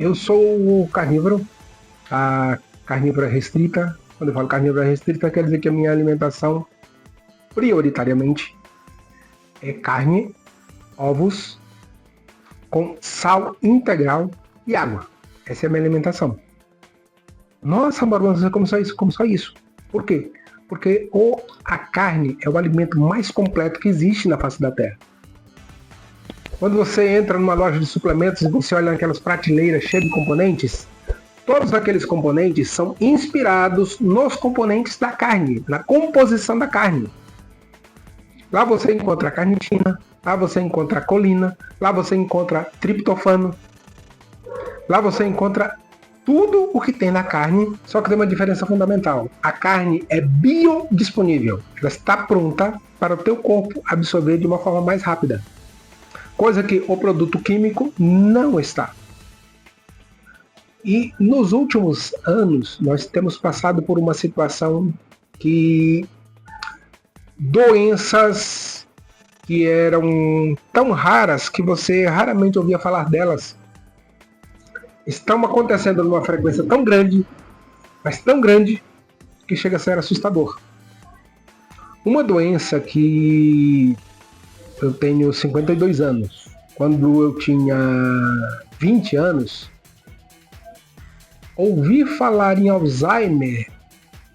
Eu sou carnívoro, a carnívora restrita. Quando eu falo carnívora restrita, quer dizer que a minha alimentação, prioritariamente, é carne, ovos, com sal integral e água. Essa é a minha alimentação. Nossa, Bárbara, você come só isso? Como só isso? Por quê? Porque a carne é o alimento mais completo que existe na face da Terra. Quando você entra numa loja de suplementos e você olha naquelas prateleiras cheias de componentes, todos aqueles componentes são inspirados nos componentes da carne, na composição da carne. Lá você encontra a carnitina, lá você encontra a colina, lá você encontra triptofano, lá você encontra tudo o que tem na carne, só que tem uma diferença fundamental. A carne é biodisponível, ela está pronta para o teu corpo absorver de uma forma mais rápida. Coisa que o produto químico não está. E nos últimos anos, nós temos passado por uma situação que doenças que eram tão raras que você raramente ouvia falar delas, estão acontecendo numa frequência tão grande, mas tão grande, que chega a ser assustador. Uma doença que eu tenho 52 anos. Quando eu tinha 20 anos, ouvi falar em Alzheimer.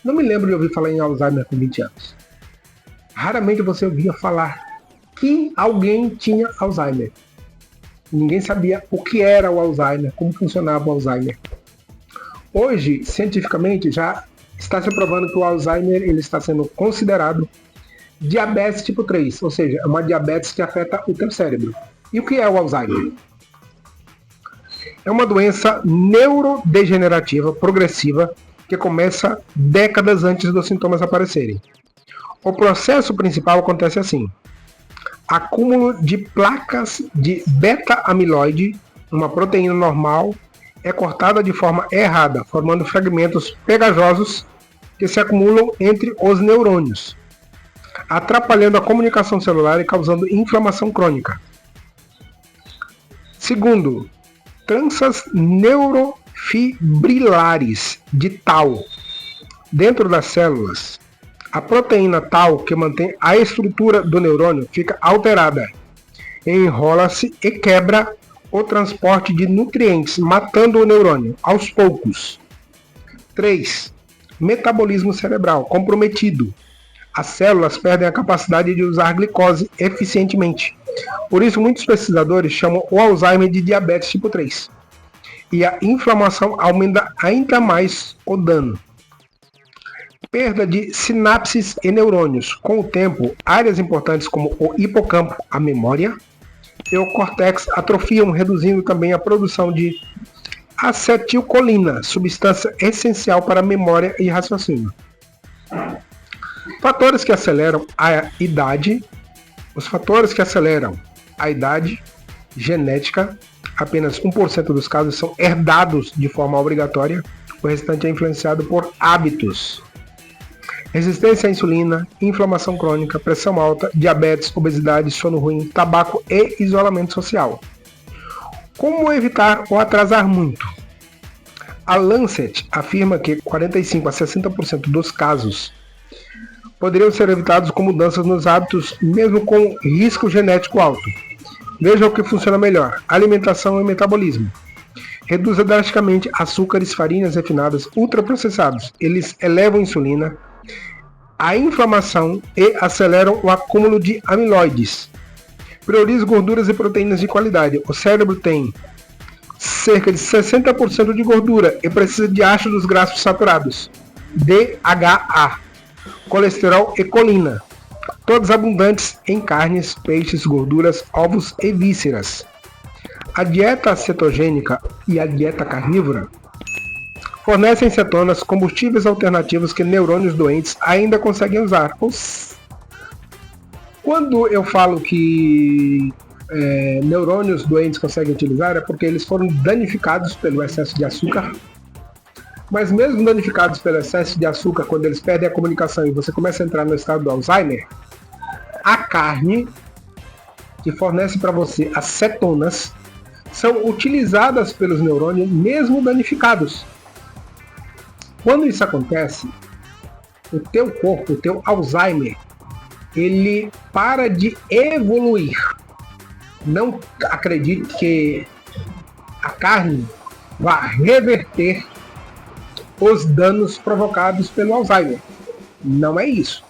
Não me lembro de ouvir falar em Alzheimer com 20 anos. Raramente você ouvia falar que alguém tinha Alzheimer. Ninguém sabia o que era o Alzheimer, como funcionava o Alzheimer. Hoje, cientificamente, já está se provando que o Alzheimer ele está sendo considerado diabetes tipo 3, ou seja, é uma diabetes que afeta o teu cérebro. E o que é o Alzheimer? É uma doença neurodegenerativa progressiva que começa décadas antes dos sintomas aparecerem. O processo principal acontece assim: acúmulo de placas de beta-amiloide, uma proteína normal, é cortada de forma errada, formando fragmentos pegajosos que se acumulam entre os neurônios, atrapalhando a comunicação celular e causando inflamação crônica. Segundo, tranças neurofibrilares de tau dentro das células. A proteína tau, que mantém a estrutura do neurônio, fica alterada, enrola-se e quebra o transporte de nutrientes, matando o neurônio aos poucos. 3. Metabolismo cerebral comprometido. As células perdem a capacidade de usar glicose eficientemente. Por isso, muitos pesquisadores chamam o Alzheimer de diabetes tipo 3. E a inflamação aumenta ainda mais o dano. Perda de sinapses e neurônios. Com o tempo, áreas importantes como o hipocampo, a memória, e o córtex atrofiam, reduzindo também a produção de acetilcolina, substância essencial para a memória e raciocínio. Fatores que aceleram a idade. Os fatores que aceleram a idade genética, apenas 1% dos casos são herdados de forma obrigatória, o restante é influenciado por hábitos. Resistência à insulina, inflamação crônica, pressão alta, diabetes, obesidade, sono ruim, tabaco e isolamento social. Como evitar ou atrasar muito? A Lancet afirma que 45 a 60% dos casos poderiam ser evitados com mudanças nos hábitos, mesmo com risco genético alto. Veja o que funciona melhor: alimentação e metabolismo. Reduza drasticamente açúcares, farinhas refinadas, ultraprocessados. Eles elevam a insulina, a inflamação e aceleram o acúmulo de amiloides. Priorize gorduras e proteínas de qualidade. O cérebro tem cerca de 60% de gordura e precisa de ácidos graxos saturados, DHA, colesterol e colina, todos abundantes em carnes, peixes, gorduras, ovos e vísceras. A dieta cetogênica e a dieta carnívora fornecem cetonas, combustíveis alternativos que neurônios doentes ainda conseguem usar. Quando eu falo que neurônios doentes conseguem utilizar, é porque eles foram danificados pelo excesso de açúcar. Mas mesmo danificados pelo excesso de açúcar, quando eles perdem a comunicação e você começa a entrar no estado do Alzheimer, a carne que fornece para você as cetonas são utilizadas pelos neurônios mesmo danificados. Quando isso acontece, o teu corpo, o teu Alzheimer, ele para de evoluir. Não acredite que a carne vai reverter os danos provocados pelo Alzheimer. Não é isso.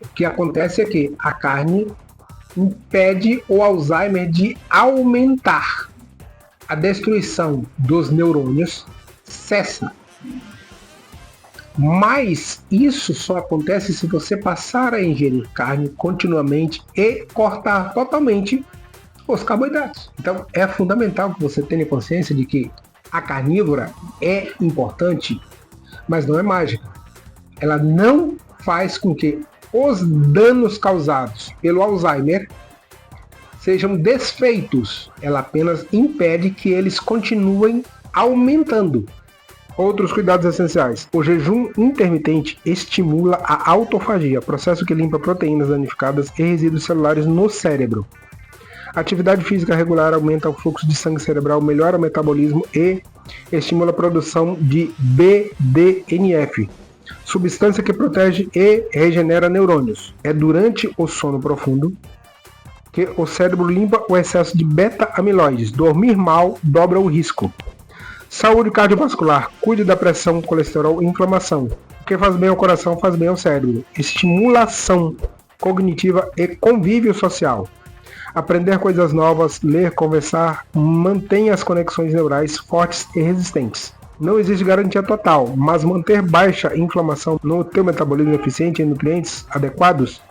O que acontece é que a carne impede o Alzheimer de aumentar. A destruição dos neurônios cessa. Mas isso só acontece se você passar a ingerir carne continuamente e cortar totalmente os carboidratos. Então é fundamental que você tenha consciência de que a carnívora é importante, mas não é mágica. Ela não faz com que os danos causados pelo Alzheimer sejam desfeitos. Ela apenas impede que eles continuem aumentando. Outros cuidados essenciais. O jejum intermitente estimula a autofagia, processo que limpa proteínas danificadas e resíduos celulares no cérebro. A atividade física regular aumenta o fluxo de sangue cerebral, melhora o metabolismo e estimula a produção de BDNF, substância que protege e regenera neurônios. É durante o sono profundo que o cérebro limpa o excesso de beta-amiloides. Dormir mal dobra o risco. Saúde cardiovascular. Cuide da pressão, colesterol e inflamação. O que faz bem ao coração faz bem ao cérebro. Estimulação cognitiva e convívio social. Aprender coisas novas, ler, conversar, mantenha as conexões neurais fortes e resistentes. Não existe garantia total, mas manter baixa inflamação no teu metabolismo eficiente e nutrientes adequados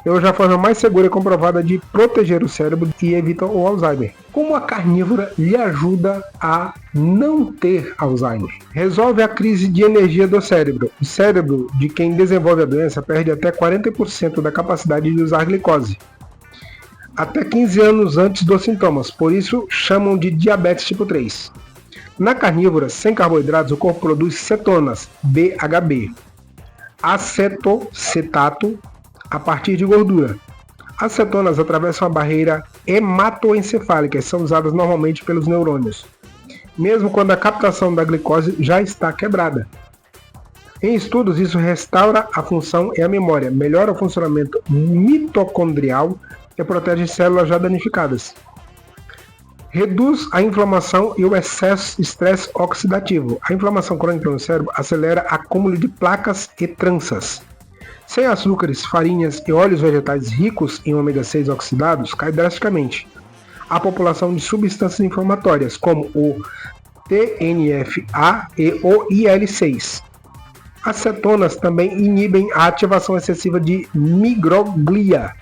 é hoje a forma mais segura e comprovada de proteger o cérebro e evita o Alzheimer. Como a carnívora lhe ajuda a não ter Alzheimer? Resolve a crise de energia do cérebro. O cérebro de quem desenvolve a doença perde até 40% da capacidade de usar glicose até 15 anos antes dos sintomas, por isso chamam de diabetes tipo 3. Na carnívora, sem carboidratos, o corpo produz cetonas, BHB, acetocetato, a partir de gordura. As cetonas atravessam a barreira hematoencefálica e são usadas normalmente pelos neurônios, mesmo quando a captação da glicose já está quebrada. Em estudos, isso restaura a função e a memória, melhora o funcionamento mitocondrial e protege células já danificadas. Reduz a inflamação e o excesso de estresse oxidativo. A inflamação crônica no cérebro acelera o acúmulo de placas e tranças. Sem açúcares, farinhas e óleos vegetais ricos em ômega 6 oxidados, cai drasticamente a população de substâncias inflamatórias, como o TNF-A e o IL-6. As cetonas também inibem a ativação excessiva de microglia,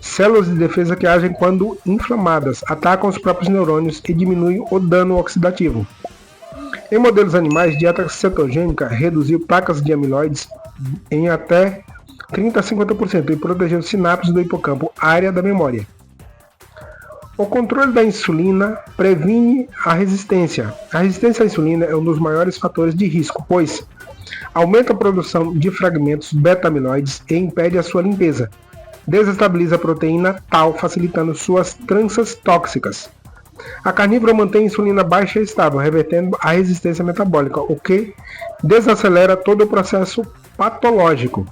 células de defesa que agem quando inflamadas, atacam os próprios neurônios e diminuem o dano oxidativo. Em modelos animais, dieta cetogênica reduziu placas de amiloides em até 30 a 50% e protegeu sinapses do hipocampo, área da memória. O controle da insulina previne a resistência. A resistência à insulina é um dos maiores fatores de risco, pois aumenta a produção de fragmentos beta-amiloides e impede a sua limpeza. Desestabiliza a proteína tal, facilitando suas tranças tóxicas. A carnívora mantém a insulina baixa e estável, revertendo a resistência metabólica, o que desacelera todo o processo patológico,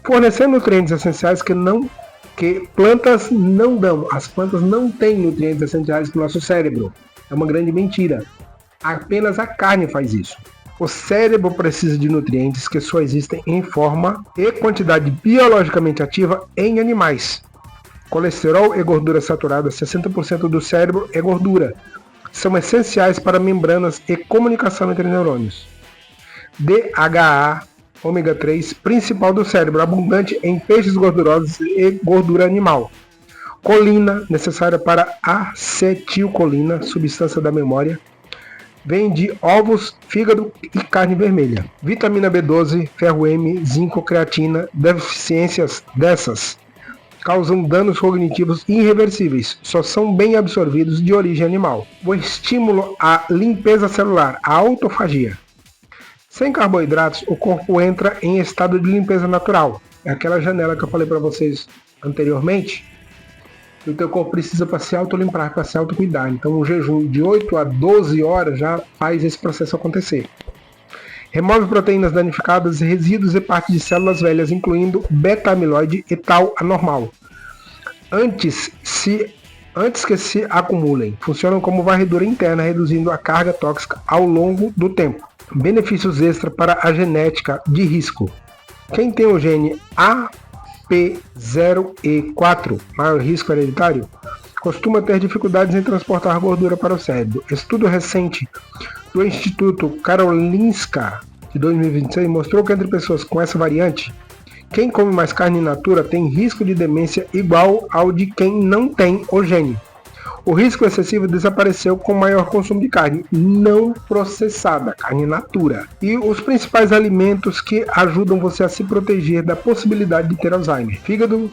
fornecendo nutrientes essenciais que plantas não dão. As plantas não têm nutrientes essenciais para o nosso cérebro. É uma grande mentira. Apenas a carne faz isso. O cérebro precisa de nutrientes que só existem em forma e quantidade biologicamente ativa em animais. Colesterol e gordura saturada, 60% do cérebro é gordura. São essenciais para membranas e comunicação entre neurônios. DHA, ômega 3, principal do cérebro, abundante em peixes gordurosos e gordura animal. Colina, necessária para acetilcolina, substância da memória. Vem de ovos, fígado e carne vermelha. Vitamina B12, ferro M, zinco, creatina. Deficiências dessas causam danos cognitivos irreversíveis. Só são bem absorvidos de origem animal. O estímulo à limpeza celular, a autofagia. Sem carboidratos, o corpo entra em estado de limpeza natural. É aquela janela que eu falei para vocês anteriormente. que o teu corpo precisa para se autolimpar, para se autocuidar. Então um jejum de 8 a 12 horas já faz esse processo acontecer. Remove proteínas danificadas, resíduos e partes de células velhas, incluindo beta-amiloide e tal anormal, antes que se acumulem. Funcionam como varredura interna, reduzindo a carga tóxica ao longo do tempo. Benefícios extra para a genética de risco. Quem tem o gene AP0E4, maior risco hereditário, costuma ter dificuldades em transportar gordura para o cérebro. Estudo recente do Instituto Karolinska de 2026 mostrou que entre pessoas com essa variante, quem come mais carne in natura tem risco de demência igual ao de quem não tem o gene. O risco excessivo desapareceu com maior consumo de carne não processada, carne in natura. E os principais alimentos que ajudam você a se proteger da possibilidade de ter Alzheimer. Fígado,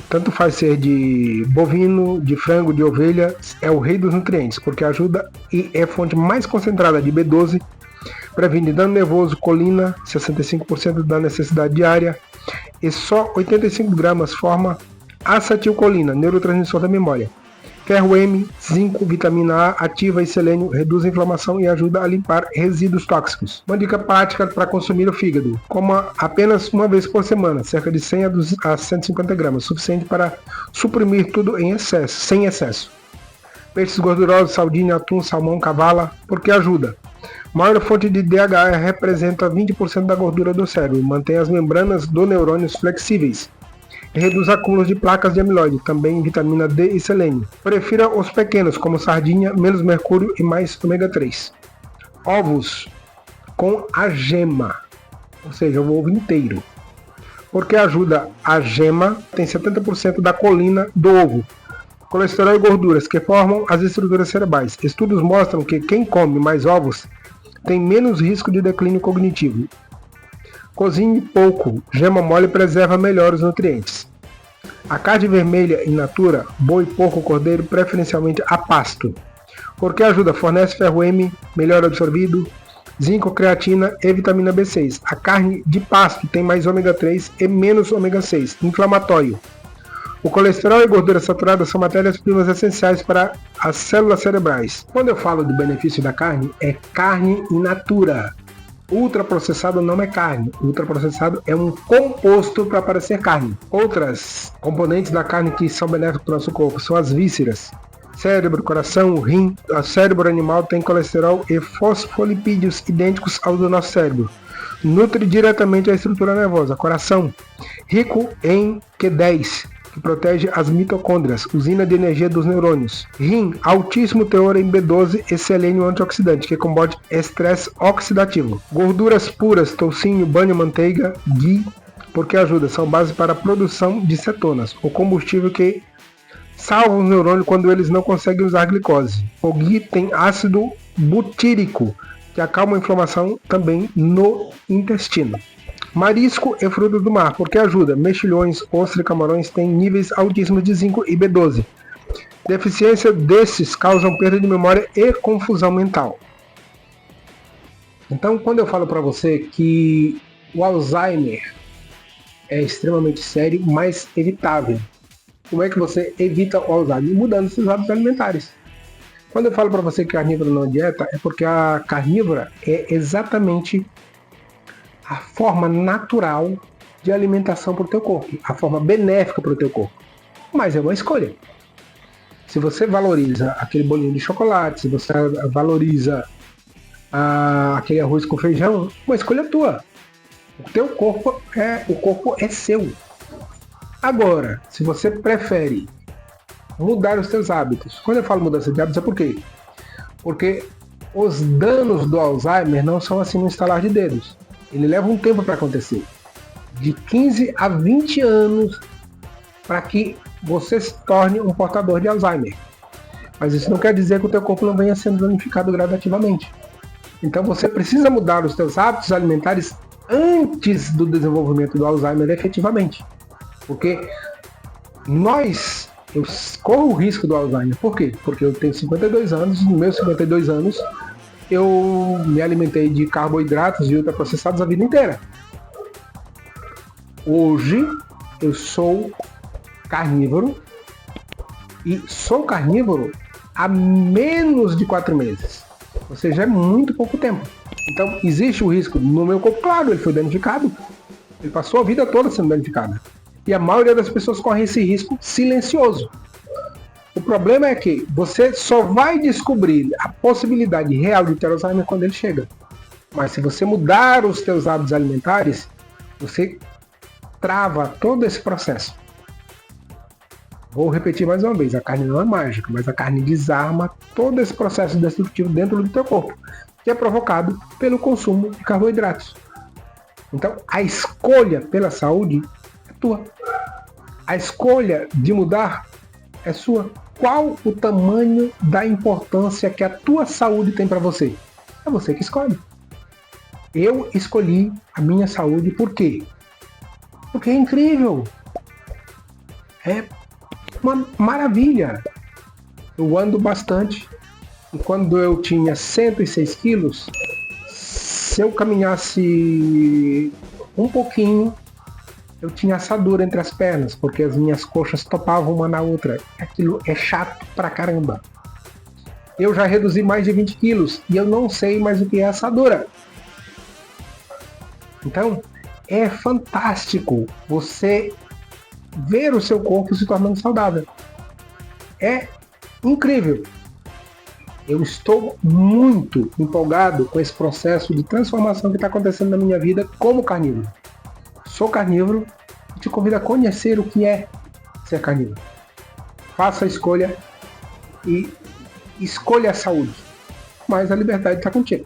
tanto faz ser de bovino, de frango, de ovelha, é o rei dos nutrientes, porque ajuda e é fonte mais concentrada de B12, previne dano nervoso, colina, 65% da necessidade diária, e só 85 gramas forma acetilcolina, neurotransmissor da memória. Ferro M, zinco, vitamina A, ativa e selênio, reduz a inflamação e ajuda a limpar resíduos tóxicos. Uma dica prática para consumir o fígado: coma apenas uma vez por semana, cerca de 100 a 150 gramas, suficiente para suprimir tudo em excesso, sem excesso. Peixes gordurosos, sardinha, atum, salmão, cavala, porque ajuda. Maior fonte de DHA representa 20% da gordura do cérebro, mantém as membranas do neurônios flexíveis. Reduz acúmulos de placas de amiloide, também vitamina D e selênio. Prefira os pequenos, como sardinha, menos mercúrio e mais ômega 3. Ovos com a gema, ou seja, o ovo inteiro. Porque ajuda a gema, tem 70% da colina do ovo. Colesterol e gorduras que formam as estruturas cerebrais. Estudos mostram que quem come mais ovos tem menos risco de declínio cognitivo. Cozinhe pouco, gema mole preserva melhor os nutrientes. A carne vermelha in natura, boi, porco, cordeiro, preferencialmente a pasto. Porque ajuda, fornece ferro M, melhor absorvido, zinco, creatina e vitamina B6. A carne de pasto tem mais ômega 3 e menos ômega 6, inflamatório. O colesterol e gordura saturada são matérias-primas essenciais para as células cerebrais. Quando eu falo do benefício da carne, é carne in natura. Ultraprocessado não é carne. Ultraprocessado é um composto para parecer carne. Outras componentes da carne que são benéficos para o nosso corpo são as vísceras, cérebro, coração, rim. O cérebro animal tem colesterol e fosfolipídios idênticos ao do nosso cérebro. Nutre diretamente a estrutura nervosa. Coração, rico em Q10, que protege as mitocôndrias, usina de energia dos neurônios. Rim, altíssimo teor em B12 e selênio antioxidante, que combate estresse oxidativo. Gorduras puras, toucinho, banho, manteiga, ghee, porque ajuda, são base para a produção de cetonas, o combustível que salva os neurônios quando eles não conseguem usar glicose. O ghee tem ácido butírico, que acalma a inflamação também no intestino. Marisco e frutos do mar, porque ajuda. Mexilhões, ostra e camarões têm níveis altíssimos de zinco e B12. Deficiência desses causam perda de memória e confusão mental. Então, quando eu falo para você que o Alzheimer é extremamente sério, mas evitável, como é que você evita o Alzheimer? Mudando seus hábitos alimentares. Quando eu falo para você que carnívoro não é dieta, é porque a carnívora é exatamente a forma natural de alimentação para o teu corpo, a forma benéfica para o teu corpo. Mas é uma escolha. Se você valoriza aquele bolinho de chocolate, se você valoriza aquele arroz com feijão, uma escolha tua. O teu corpo é seu. Agora, se você prefere mudar os seus hábitos, quando eu falo mudança de hábitos é por quê? Porque os danos do Alzheimer não são assim no estalar de dedos. Ele leva um tempo para acontecer, de 15 a 20 anos, para que você se torne um portador de Alzheimer. Mas isso não quer dizer que o teu corpo não venha sendo danificado gradativamente. Então você precisa mudar os teus hábitos alimentares antes do desenvolvimento do Alzheimer efetivamente. Porque eu corro o risco do Alzheimer. Por quê? Porque eu tenho 52 anos, nos meus 52 anos, eu me alimentei de carboidratos e ultraprocessados a vida inteira. Hoje, eu sou carnívoro E sou carnívoro há menos de 4 meses. Ou seja, é muito pouco tempo. Então, existe o risco no meu corpo. Claro, ele foi danificado. Ele passou a vida toda sendo danificado. E a maioria das pessoas corre esse risco silencioso. O problema é que você só vai descobrir a possibilidade real de ter Alzheimer quando ele chega. Mas se você mudar os seus hábitos alimentares, você trava todo esse processo. Vou repetir mais uma vez, a carne não é mágica, mas a carne desarma todo esse processo destrutivo dentro do teu corpo, que é provocado pelo consumo de carboidratos. Então, a escolha pela saúde é tua. A escolha de mudar é sua. Qual o tamanho da importância que a tua saúde tem para você? É você que escolhe. Eu escolhi a minha saúde por quê? Porque é incrível. É uma maravilha. Eu ando bastante. E quando eu tinha 106 quilos, se eu caminhasse um pouquinho, eu tinha assadura entre as pernas, porque as minhas coxas topavam uma na outra. Aquilo é chato pra caramba. Eu já reduzi mais de 20 quilos e eu não sei mais o que é assadura. Então, é fantástico você ver o seu corpo se tornando saudável. É incrível. Eu estou muito empolgado com esse processo de transformação que está acontecendo na minha vida como carnívoro. Sou carnívoro e te convido a conhecer o que é ser carnívoro. Faça a escolha e escolha a saúde. Mas a liberdade está contigo.